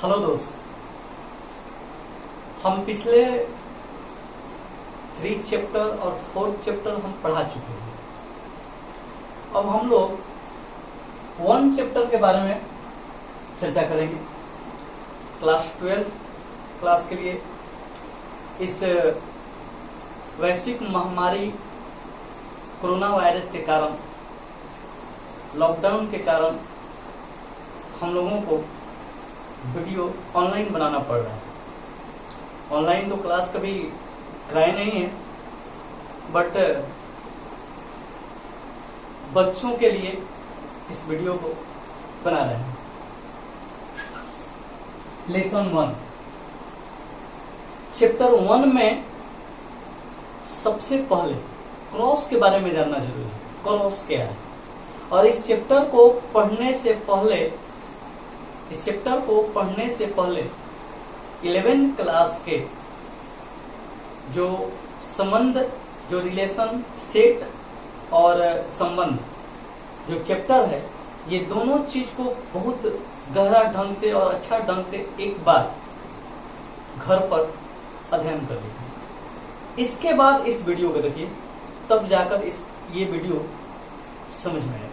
Hello दोस्त, हम पिछले 3 चैप्टर और 4 चैप्टर हम पढ़ा चुके हैं। अब हम लोग 1 चैप्टर के बारे में चर्चा करेंगे। क्लास 12 क्लास के लिए इस वैश्विक महामारी कोरोना वायरस के कारण, लॉकडाउन के कारण हम लोगों को वीडियो ऑनलाइन बनाना पड़ रहा है। ऑनलाइन तो क्लास कभी कराए नहीं है, बट बच्चों के लिए इस वीडियो को बना रहे हैं। लेसन 1 चैप्टर 1 में सबसे पहले क्रॉस के बारे में जानना जरूरी है। क्रॉस क्या है? और इस चैप्टर को पढ़ने से पहले 11th क्लास के जो संबंध, जो रिलेशन, सेट और संबंध जो चैप्टर है, ये दोनों चीज को बहुत गहरा ढंग से और अच्छा ढंग से एक बार घर पर अध्ययन कर लीजिए। इसके बाद इस वीडियो को देखिए, तब जाकर ये वीडियो समझ में आएगा।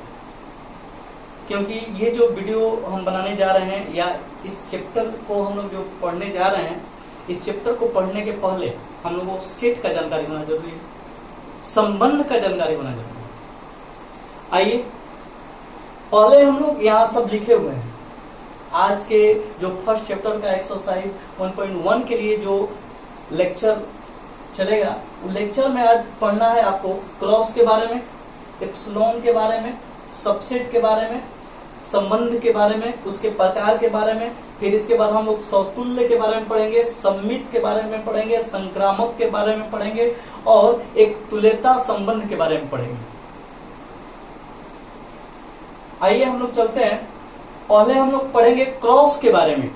क्योंकि ये जो वीडियो हम बनाने जा रहे हैं, या इस चैप्टर को हम लोग जो पढ़ने जा रहे हैं, इस चैप्टर को पढ़ने के पहले हम लोगों को सेट का जानकारी होना जरूरी है, संबंध का जानकारी होना जरूरी है। आइए, पहले हम लोग यहाँ सब लिखे हुए हैं। आज के जो फर्स्ट चैप्टर का एक्सरसाइज 1.1 के लिए जो लेक्चर चलेगा, वो लेक्चर में आज पढ़ना है आपको क्रॉस के बारे में, एप्सिलॉन के बारे में, सबसेट के बारे में, संबंध के बारे में, उसके प्रकार के बारे में। फिर इसके बाद हम लोग सौतुल्य के बारे में पढ़ेंगे, सम्मित के बारे में पढ़ेंगे, संक्रामक के बारे में पढ़ेंगे और एक तुल्यता संबंध के बारे में पढ़ेंगे। आइए हम लोग चलते हैं। पहले हम लोग पढ़ेंगे क्रॉस के बारे में।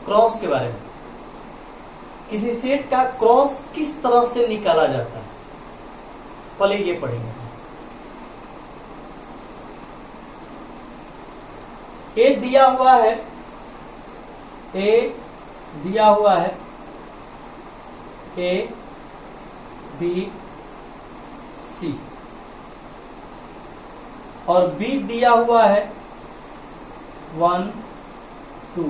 क्रॉस के बारे में, किसी सेट का क्रॉस किस तरह से निकाला जाता है, पहले ये पढ़ेंगे। ए दिया हुआ है, ए बी सी, और बी दिया हुआ है 1 2।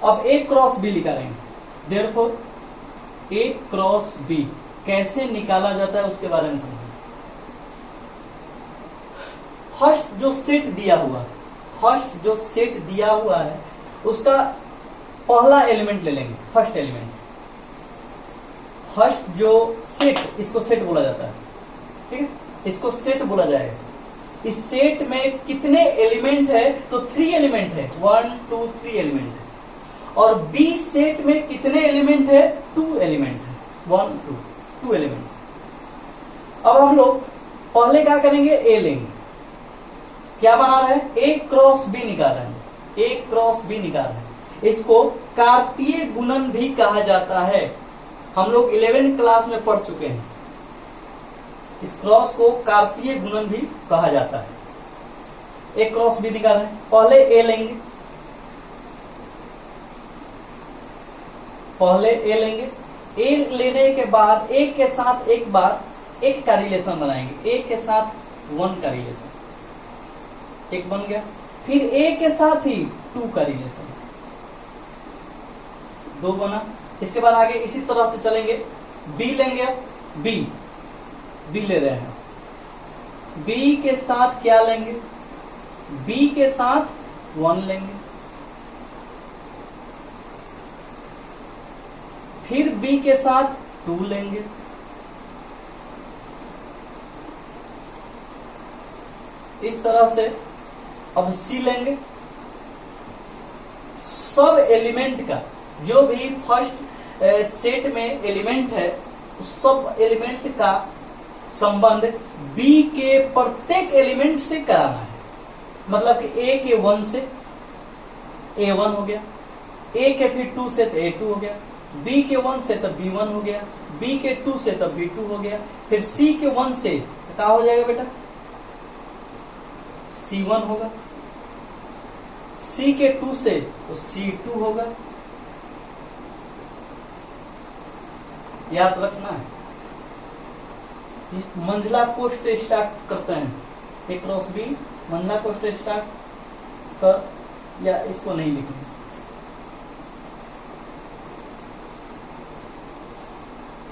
अब ए क्रॉस बी निकालेंगे। देयरफॉर ए क्रॉस बी कैसे निकाला जाता है उसके बारे में समझें। फर्स्ट जो सेट दिया हुआ है, उसका पहला एलिमेंट ले लेंगे। फर्स्ट एलिमेंट, फर्स्ट जो सेट, इसको सेट बोला जाता है, ठीक है, इसको सेट बोला जाएगा। इस सेट में कितने एलिमेंट है? तो 3 एलिमेंट है, 1 2 3 एलिमेंट है। और बी सेट में कितने एलिमेंट है? 2 एलिमेंट है, 1 2 एलिमेंट। अब हम लोग पहले क्या करेंगे? ए लेंगे। क्या बना रहे हैं? ए क्रॉस बी निकाल रहे हैं। ए क्रॉस बी निकाल रहे हैं। इसको कार्तीय गुणन भी कहा जाता है। हम लोग 11th क्लास में पढ़ चुके हैं। इस क्रॉस को कार्तीय गुणन भी कहा जाता है। ए क्रॉस बी निकाल रहे हैं। पहले ए लेंगे, ए लेने के बाद ए के साथ एक बार एक का रिलेशन बनाएंगे। ए के साथ 1 का रिलेशन, एक बन गया। फिर ए के साथ ही 2 का रिलेशन, 2 बना। इसके बाद आगे इसी तरह से चलेंगे। बी लेंगे, बी ले रहे हैं। बी के साथ क्या लेंगे? बी के साथ 1 लेंगे। फिर बी के साथ 2 लेंगे। इस तरह से अब सी लेंगे। सब एलिमेंट का, जो भी फर्स्ट सेट में एलिमेंट है, उस सब एलिमेंट का संबंध बी के प्रत्येक एलिमेंट से कराना है। मतलब कि ए के 1 से A1 हो गया, ए के फिर 2 से तो A2 हो गया, बी के 1 से तब B1 हो गया, बी के 2 से तब B2 हो गया, फिर C के 1 से क्या हो जाएगा बेटा, C1 होगा, C के 2 से तो C2 होगा। याद रखना है, मंझला कोष्ठ स्टार्ट करते हैं, A क्रॉस B मंझला कोष्ठ स्टार्ट कर, या इसको नहीं लिखेंगे,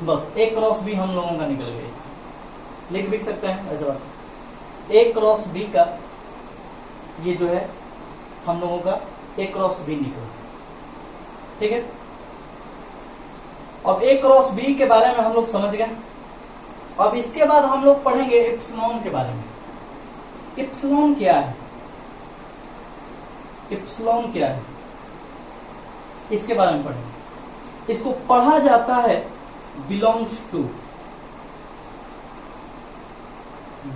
बस A क्रॉस B हम लोगों का निकल गया, लिख भी सकते हैं ऐसा बात। A क्रॉस B का ये जो है हम लोगों का A क्रॉस B निकला, ठीक है। अब A क्रॉस B के बारे में हम लोग समझ गए। अब इसके बाद हम लोग पढ़ेंगे इप्सिलॉन के बारे में। इप्सिलॉन क्या है, इप्सिलॉन क्या है, इसके बारे में पढ़ेंगे। इसको पढ़ा जाता है बिलोंग्स टू,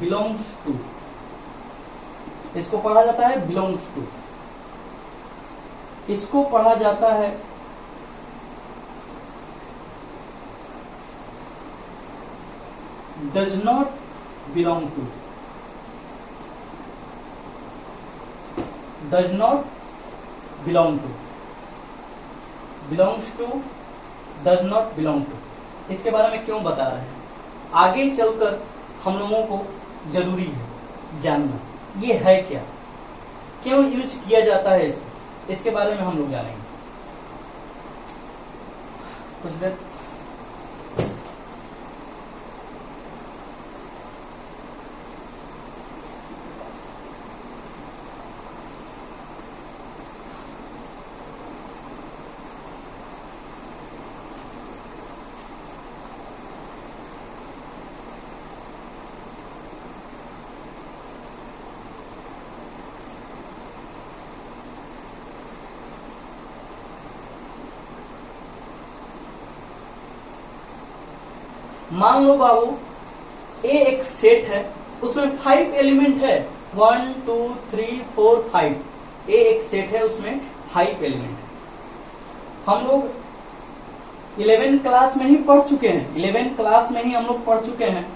बिलोंग्स टू, इसको पढ़ा जाता है बिलोंग्स टू, इसको पढ़ा जाता है does not belong to, does not belong to, belongs to, does not belong to. इसके बारे में क्यों बता रहे हैं, आगे चलकर हम लोगों को जरूरी है जानना ये है क्या, क्यों यूज किया जाता है इसको, इसके बारे में हम लोग जानेंगे कुछ देर। मान लो बाबू ए एक सेट है, उसमें 5 एलिमेंट है, 1 2 3 4 5। ए एक सेट है, उसमें 5 एलिमेंट है। हम लोग 11 क्लास में ही पढ़ चुके हैं, 11 क्लास में ही हम लोग पढ़ चुके हैं।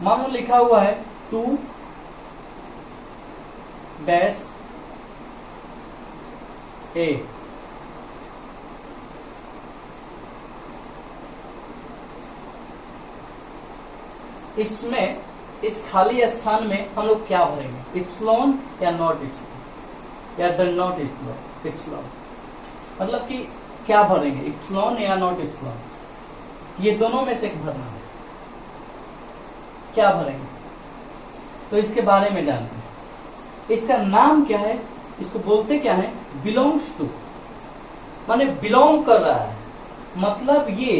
मान लो लिखा हुआ है 2 डैश ए, इसमें इस खाली स्थान में हम लोग क्या भरेंगे, इप्सिलॉन या नॉट इप्सिलॉन या डन नॉट इप्सिलॉन, मतलब कि क्या भरेंगे, इप्सिलॉन या नॉट इप्सिलॉन, ये दोनों में से एक भरना है, क्या भरेंगे। तो इसके बारे में जानते हैं। इसका नाम क्या है, इसको बोलते क्या है, बिलोंग्स टू, माने बिलोंग कर रहा है। मतलब ये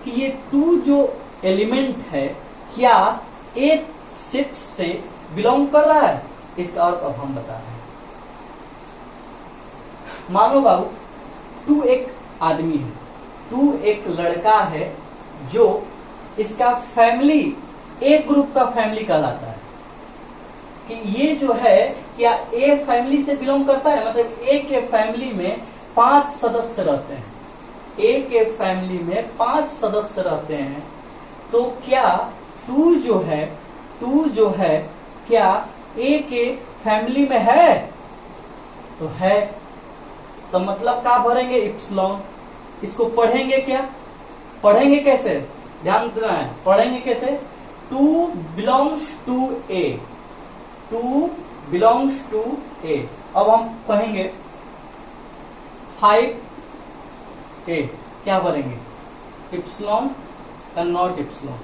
कि ये 2 जो एलिमेंट है क्या एक सेट से बिलोंग कर रहा है, इसका अर्थ अब हम बता रहे हैं। मानो बाबू 2 एक आदमी है, 2 एक लड़का है, जो इसका फैमिली एक ग्रुप का फैमिली कहलाता है। कि ये जो है क्या ए फैमिली से बिलोंग करता है, मतलब ए के फैमिली में 5 सदस्य रहते हैं, ए के फैमिली में 5 सदस्य रहते हैं। तो क्या 2 जो है क्या ए के फैमिली में है, तो है, तो मतलब क्या भरेंगे, इप्सिलॉन। इसको पढ़ेंगे क्या, पढ़ेंगे कैसे, ध्यान देना है, पढ़ेंगे कैसे, 2 belongs to A, 2 belongs to A. अब हम कहेंगे 5 ए, क्या भरेंगे, इप्सिलॉन या नॉट इप्सिलॉन,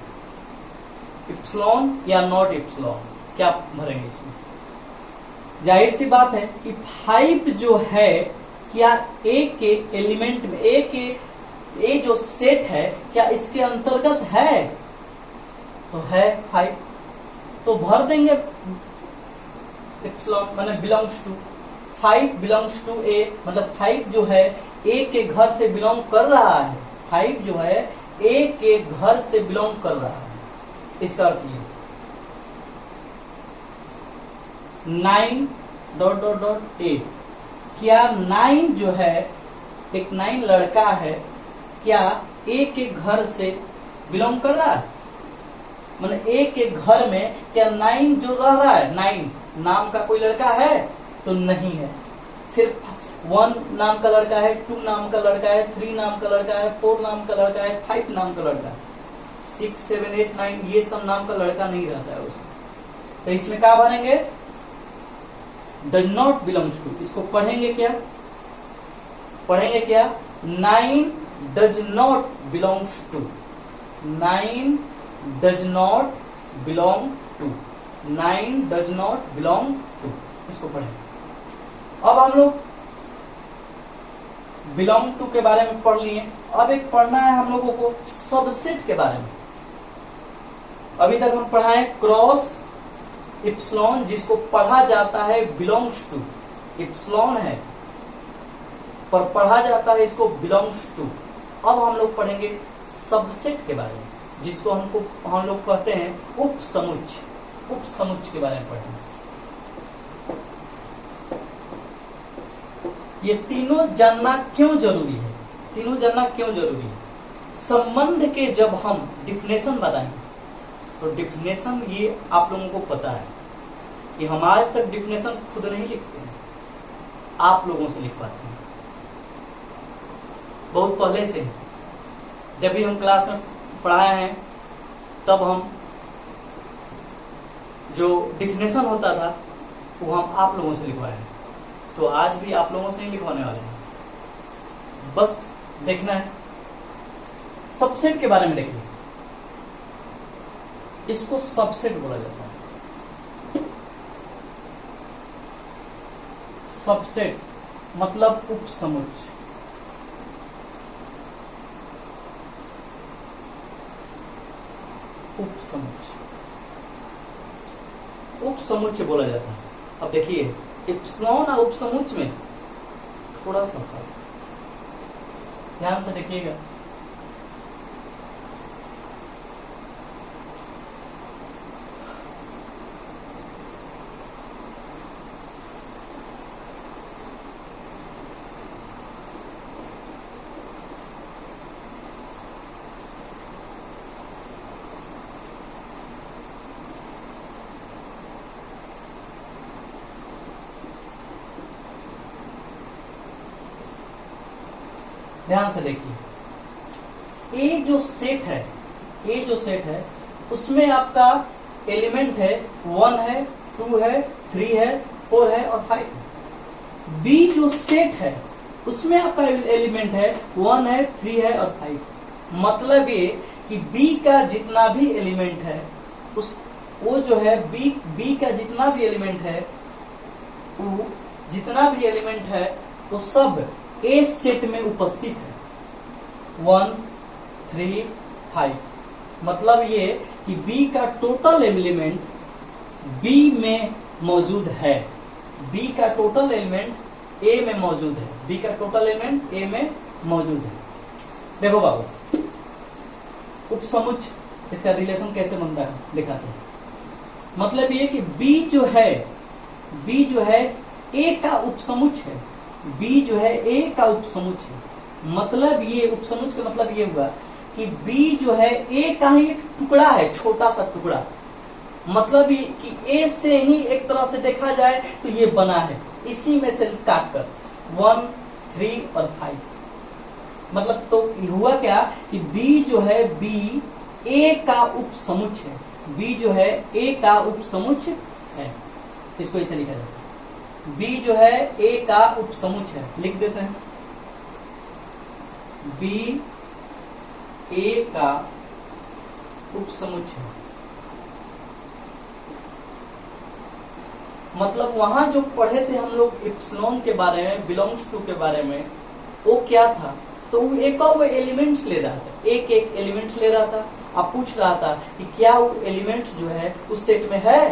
इप्सिलॉन या नॉट इप्सिलॉन, क्या भरेंगे इसमें। जाहिर सी बात है कि 5 जो है क्या ए के एलिमेंट में, ए जो सेट है क्या इसके अंतर्गत है, तो है 5, तो भर देंगे इप्सिलॉन, माने बिलोंग्स टू। 5 बिलोंग्स टू ए, मतलब 5 जो है ए के घर से बिलोंग कर रहा है, 5 जो है ए के घर से बिलोंग कर रहा है, इसका अर्थ ये। 9 ... ए, क्या 9 जो है एक 9 लड़का है, क्या ए के घर से बिलोंग कर रहा है? माने ए के घर में क्या 9 जो रह रहा है, 9 नाम का कोई लड़का है? तो नहीं है। सिर्फ 1 नाम का लड़का है, 2 नाम का लड़का है, 3 नाम का लड़का है, 4 नाम का लड़का है, 5 नाम का लड़का है, 6, 7, 8, 9 ये सब नाम का लड़का नहीं रहता है उसमें। तो इसमें क्या भरेंगे? Does not belongs to. इसको पढ़ेंगे क्या? 9 does not belongs to. 9 does not belong to. 9 does not belong to, इसको पढ़ेंगे। अब हम लोग बिलोंग टू के बारे में पढ़ लिए। अब एक पढ़ना है हम लोगों को सबसेट के बारे में। अभी तक हम पढ़ाए क्रॉस इप्सिलॉन, जिसको पढ़ा जाता है बिलोंग्स टू। इप्सिलॉन है पर पढ़ा जाता है इसको बिलोंग्स टू। अब हम लोग पढ़ेंगे सबसेट के बारे में, जिसको हम लोग कहते हैं उपसमुच्चय। उपसमुच्चय के बारे में पढ़ेंगे। ये तीनों जानना क्यों जरूरी है? तीनों जानना क्यों जरूरी है? संबंध के जब हम डिफिनेशन बताएंगे तो डिफिनेशन ये आप लोगों को पता है कि हम आज तक डिफिनेशन खुद नहीं लिखते हैं, आप लोगों से लिखवाते हैं। बहुत पहले से जब भी हम क्लास में पढ़ाए हैं तब हम जो डिफिनेशन होता था वो हम आप लोगों से लिखवाए हैं। तो आज भी आप लोगों से ही लिखवाने वाले हैं। बस देखना है। सबसेट के बारे में देखिए, इसको सबसेट बोला जाता है। सबसेट मतलब उपसमुच्चय। उपसमुच्चय बोला जाता है। अब देखिए इप्सिलॉन और उपसमुच्चय में थोड़ा सा फर्क, ध्यान से देखिएगा। ध्यान से देखिए, ए जो सेट है उसमें आपका एलिमेंट है 1 है, 2 है, 3 है, 4 है और 5 है। बी जो सेट है उसमें आपका एलिमेंट है 1 है, 3 है और 5। मतलब ये कि बी का जितना भी एलिमेंट है वो जो है बी का जितना भी एलिमेंट है वो सब ए सेट में उपस्थित है 1, 3, 5। मतलब ये कि बी का टोटल एलिमेंट बी में मौजूद है। बी का टोटल एलिमेंट ए में मौजूद है। बी का टोटल एलिमेंट ए में मौजूद है। देखो बाबू, उपसमुच्चय इसका रिलेशन कैसे बनता है दिखाते हैं। मतलब ये कि बी जो है ए का उपसमुच्चय है। बी जो है ए का उपसमुच्चय है। मतलब ये उपसमुच्चय का मतलब ये हुआ कि बी जो है ए का ही एक टुकड़ा है, छोटा सा टुकड़ा। मतलब ये कि ए से ही एक तरह से देखा जाए तो ये बना है, इसी में से काट कर 1, 3 और 5। मतलब तो हुआ क्या कि बी जो है बी ए का उपसमुच्चय है। बी जो है ए का उपसमुच्चय है, इसको इसे लिखा जाता है। बी जो है ए का उपसमुच्चय है, लिख देते हैं। बी ए का उपसमुच्चय। मतलब वहां जो पढ़े थे हम लोग इप्सिलॉन के बारे में, बिलोंग्स टू के बारे में, वो क्या था? तो वो एक और वो एलिमेंट्स ले रहा था, एक एलिमेंट्स ले रहा था। अब पूछ रहा था कि क्या वो एलिमेंट्स जो है उस सेट में है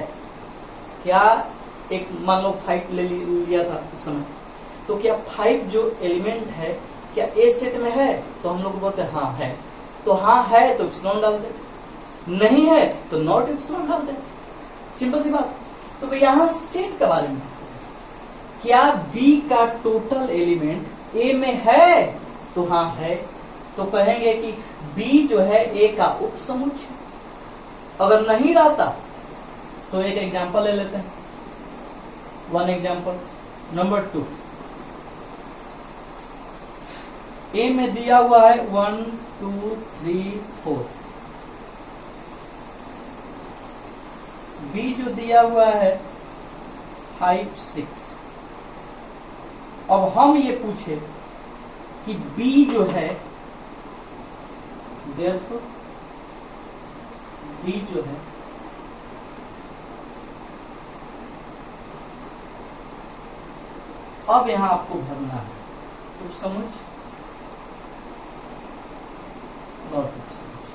क्या? एक मान लो 5 ले लिया था उस समय, तो क्या 5 जो एलिमेंट है क्या ए सेट में है? तो हम लोग बोलते हैं हाँ है। तो हाँ है तो इप्सिलॉन डालते, नहीं है तो नॉट इप्सिलॉन डालते। सिंपल सी बात। तो यहाँ सेट के बारे में क्या बी का टोटल एलिमेंट ए में है तो हाँ है, तो कहेंगे कि बी जो है ए का उपसमुच्चय। अगर नहीं रहता तो एक एग्जांपल ले लेते हैं, वन एग्जांपल नंबर 2। ए में दिया हुआ है 1 2 3 4, बी जो दिया हुआ है 5 6। अब हम ये पूछे कि बी जो है, therefore बी जो है अब यहां आपको भरना है उपसमुच्चय नॉट उपसमुच्चय।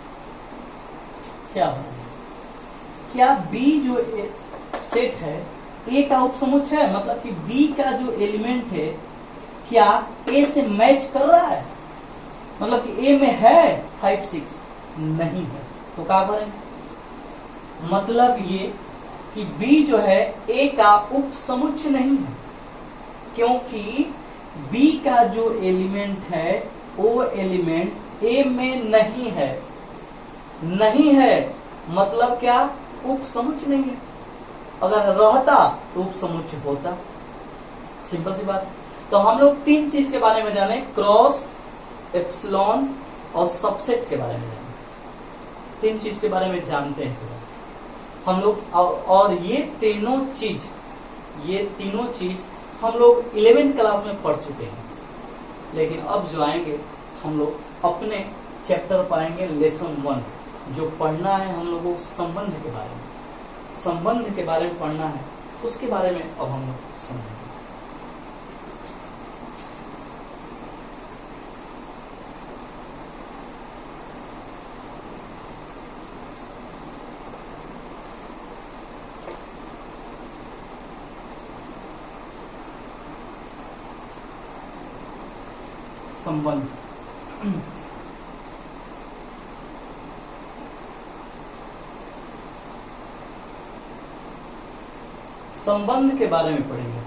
क्या भरना है? क्या बी जो सेट है ए का उपसमुच्चय है, मतलब कि बी का जो एलिमेंट है क्या ए से मैच कर रहा है, मतलब कि ए में है 5 6 नहीं है, तो क्या भरेंगे? मतलब ये कि बी जो है ए का उपसमुच्चय नहीं है, क्योंकि बी का जो एलिमेंट है वो एलिमेंट ए में नहीं है। नहीं है मतलब क्या? उपसमुच्चय नहीं है। अगर रहता तो उपसमुच्चय होता। सिंपल सी बात है। तो हम लोग 3 चीज के बारे में जाने, क्रॉस, एप्सिलॉन और सबसेट के बारे में जाने। 3 चीज के बारे में जानते हैं हम लोग, और ये तीनों चीज हम लोग 11th क्लास में पढ़ चुके हैं। लेकिन अब जो आएंगे हम लोग अपने चैप्टर पाएंगे लेसन 1, जो पढ़ना है हम लोगों को संबंध के बारे में, संबंध के बारे में पढ़ना है, उसके बारे में अब हम लोग समझेंगे। संबंध संबंध के बारे में पढ़ेंगे।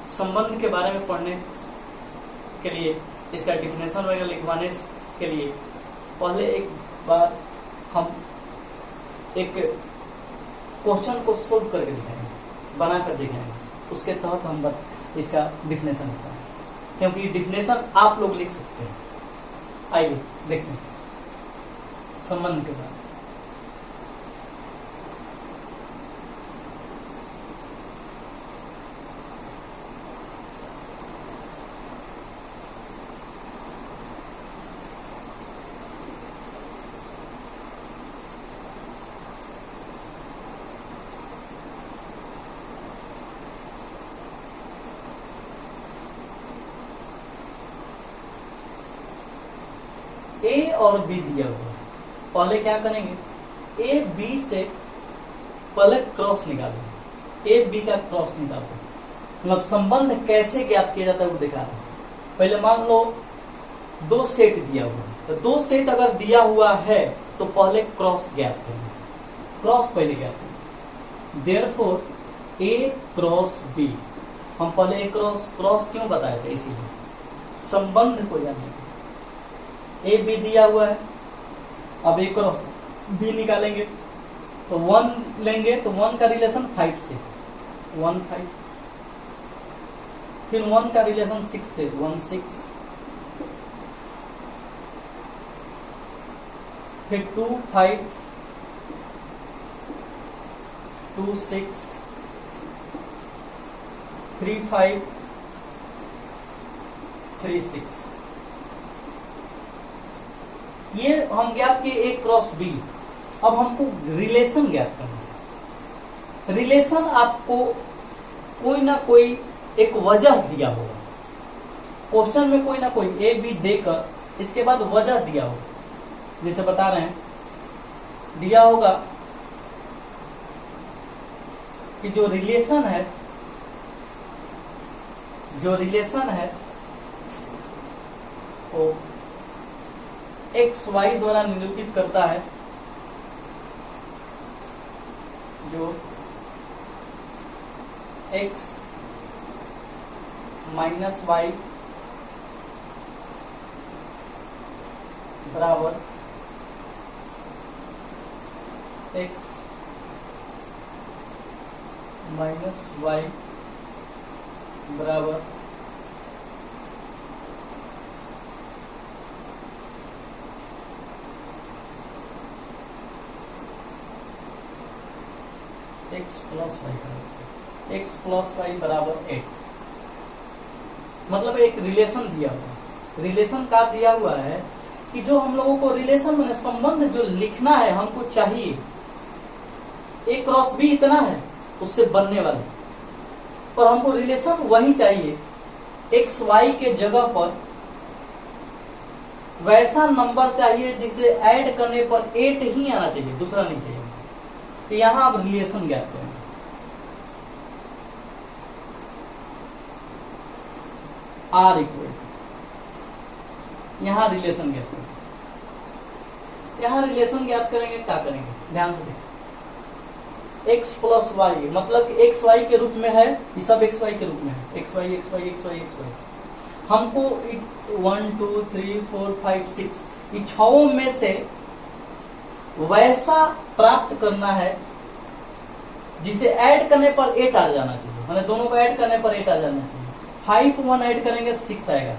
संबंध के बारे में पढ़ने के लिए, इसका डिफिनेशन वगैरह लिखवाने के लिए पहले एक बार हम एक क्वेश्चन को सोल्व करके दिखाएंगे, बनाकर दिखाएंगे, उसके तहत हम इसका डिफिनेशन लिखवाएंगे, क्योंकि डिफिनेशन आप लोग लिख सकते हैं। आइए देखते हैं संबंध के बारे में। ए और बी दिया हुआ है, पहले क्या करेंगे? ए बी से पहले क्रॉस निकालेंगे, ए बी का क्रॉस निकालते हैं। मतलब संबंध कैसे ज्ञात किया जाता है वो दिखा रहे हैं। पहले मान लो 2 सेट दिया हुआ है, तो 2 सेट अगर दिया हुआ है तो पहले क्रॉस ज्ञात करेंगे, क्रॉस पहले ज्ञात करेंगे। देयरफॉर ए क्रॉस बी, हम पहले ए क्रॉस क्यों बताए थे? इसीलिए संबंध को जानने। ए बी दिया हुआ है, अब ए क्रॉस बी निकालेंगे तो 1 लेंगे, तो 1 का रिलेशन 5 से 1 5, फिर 1 का रिलेशन 6 से 1 6, फिर 2 5 2 6 3 5 3 6। ये हम ज्ञात किए ए क्रॉस बी। अब हमको रिलेशन ज्ञात करना है। रिलेशन आपको कोई ना कोई एक वजह दिया होगा, क्वेश्चन में कोई ना कोई ए बी देकर इसके बाद वजह दिया होगा। जैसे बता रहे हैं, दिया होगा कि जो रिलेशन है वो एक्स वाई द्वारा निरूपित करता है, जो एक्स माइनस वाई बराबर एक्स माइनस वाई बराबर X plus Y, X plus Y बराबर 8। मतलब एक रिलेशन दिया हुआ, रिलेशन का दिया हुआ है कि जो हम लोगों को रिलेशन में संबंध जो लिखना है हमको चाहिए, ए क्रॉस बी इतना है उससे बनने वाले, पर हमको रिलेशन वही चाहिए, एक्स वाई के जगह पर वैसा नंबर चाहिए जिसे ऐड करने पर 8 ही आना चाहिए, दूसरा नहीं चाहिए। तो यहां आप रिलेशन ज्ञात करेंगे, आर इक्वल, यहां रिलेशन ज्ञात करेंगे, यहां रिलेशन ज्ञात करेंगे, क्या करेंगे ध्यान से देखिए, एक्स प्लस वाई मतलब एक्स वाई के रूप में है, ये सब एक्स वाई के रूप में है, X Y X Y X Y X Y. हमको 1 2 3 4 5 6 ये 6 में से वैसा प्राप्त करना है जिसे ऐड करने पर 8 आ जाना चाहिए, मैंने दोनों को ऐड करने पर 8 आ जाना चाहिए। 5 1 ऐड करेंगे 6 आएगा,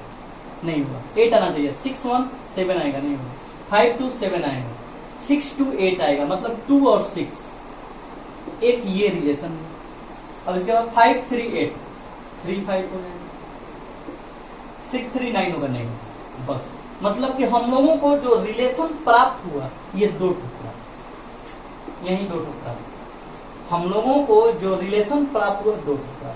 नहीं हुआ, 8 आना चाहिए, 6 1 7 आएगा, नहीं हुआ, 5 2 7 आएगा, 6 2 8 आएगा, मतलब 2 और 6 एक ये रिलेशन है। अब इसके बाद 5 3 8 3 5 हो जाएगा, 6 3 9 होगा, नहीं बस। मतलब कि हम लोगों को जो रिलेशन प्राप्त हुआ ये 2 टुकड़ा, यही 2 टुकड़ा, हम लोगों को जो रिलेशन प्राप्त हुआ 2 टुकड़ा।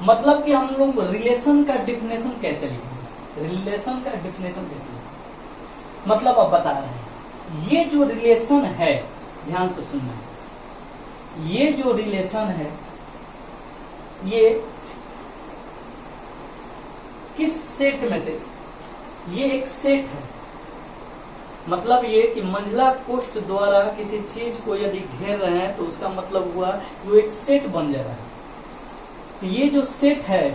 मतलब कि हम लोग रिलेशन का डिफिनेशन कैसे लिखेंगे, रिलेशन का डिफिनेशन कैसे लिखेंगे, मतलब अब बता रहे हैं, ये जो रिलेशन है ध्यान से सुनना है, ये जो रिलेशन है ये किस सेट में से, ये एक सेट है, मतलब ये कि मंझला कोष्ठ द्वारा किसी चीज को यदि घेर रहे हैं तो उसका मतलब हुआ वो एक सेट बन जा रहा है। तो ये जो सेट है,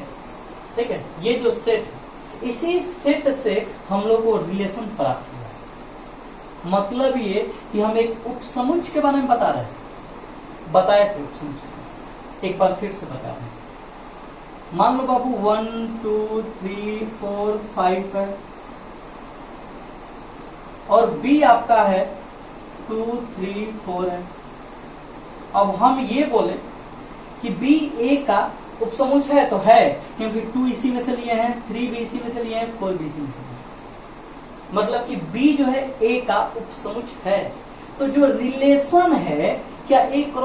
ठीक है, ये जो सेट है, इसी सेट से हम लोग को रिलेशन प्राप्त हुआ। मतलब ये कि हम एक उपसमुच्चय के बारे में बता रहे हैं, बताए थे उपसमुच्चय, एक बार फिर से बता रहे हैं। मान लो बाबू 1 2 3 4 5 है और बी आपका है 2 3 4 है। अब हम ये बोले कि बी ए का उपसमुच्चय है, तो है, क्योंकि 2 इसी में से लिए हैं, 3 भी इसी में से लिए हैं, 4 भी इसी में से लिए हैं। मतलब कि बी जो है ए का उपसमुच्चय है। तो जो रिलेशन है, क्या ए